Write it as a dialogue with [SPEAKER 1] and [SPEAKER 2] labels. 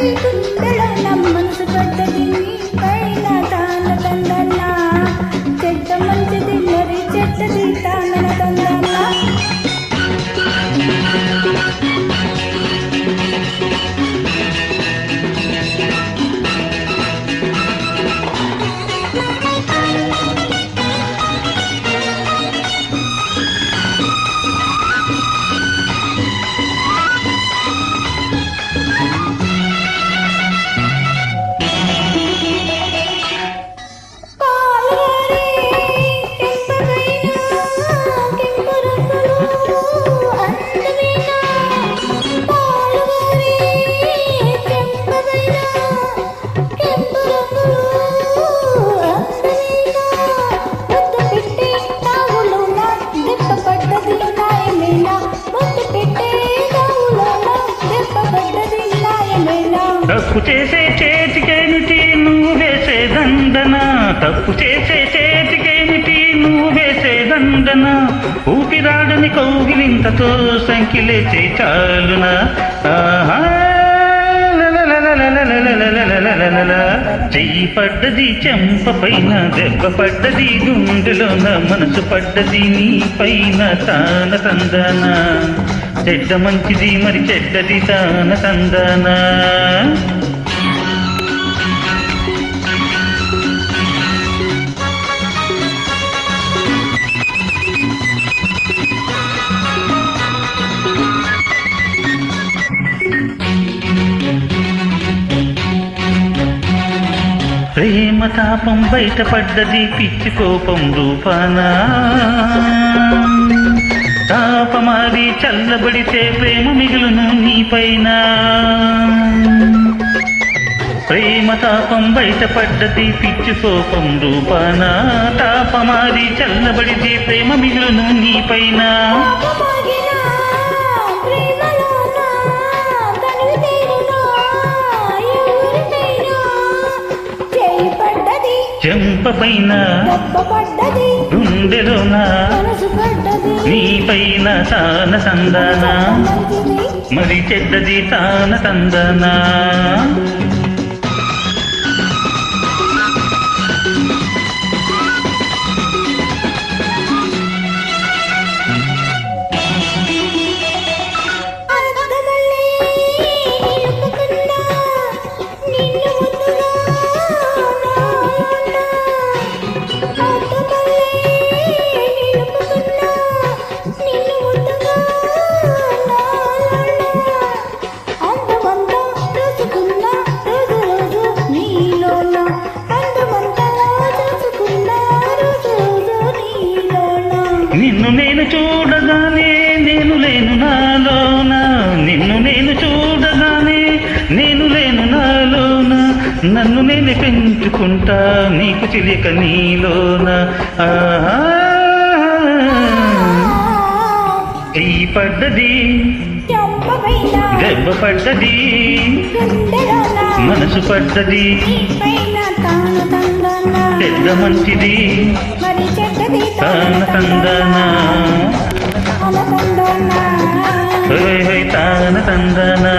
[SPEAKER 1] పడ్డది గుండెలో నా మనసు పడ్డది పైన తాన తందన్నా చెడ్డ మంచిది మరి చెడ్డది తాన తందన్నా
[SPEAKER 2] తప్పు చేసే చేతికేమిటి నువ్వు వేసే దండన తప్పు చేసే చేతికేమిటి నువ్వు వేసే దండన ఊపిరాడని కౌగిలింతతో సంకిలేచే చాలునా చెయ్యి పడ్డది చెంప పైన దెబ్బ పడ్డది గుండెలోన మనసు పడ్డది నీ పైన తాన తందనా చెడ్డ మంచిది మరి చెడ్డది తాన తందనా ప్రేమ తాపం బయటపడ్డది పిచ్చి కోపం రూపానా తాపమారి చల్లబడితే ప్రేమ మిగులును నీపైన ప్రేమ తాపం బయటపడ్డది పిచ్చి కోపం రూపానా తాపమారి చల్లబడితే ప్రేమ మిగులును నీపైన చెంప పైన గుండెలోన నీ పైన తాన తందనా మరి చెడ్డది తాన తందనా నిన్ను నేను చూడగానే నేను లేను నాలోన నిన్ను నేను చూడగానే నేను లేను నాలోన నన్ను నేను పెంచుకుంటా నీకు తెలియక నీలోన చెయ్యి పడ్డది దెబ్బ పడ్డది మనసు పడ్డది చెడ్డ మంచిది తాన తందనా తాన తందనా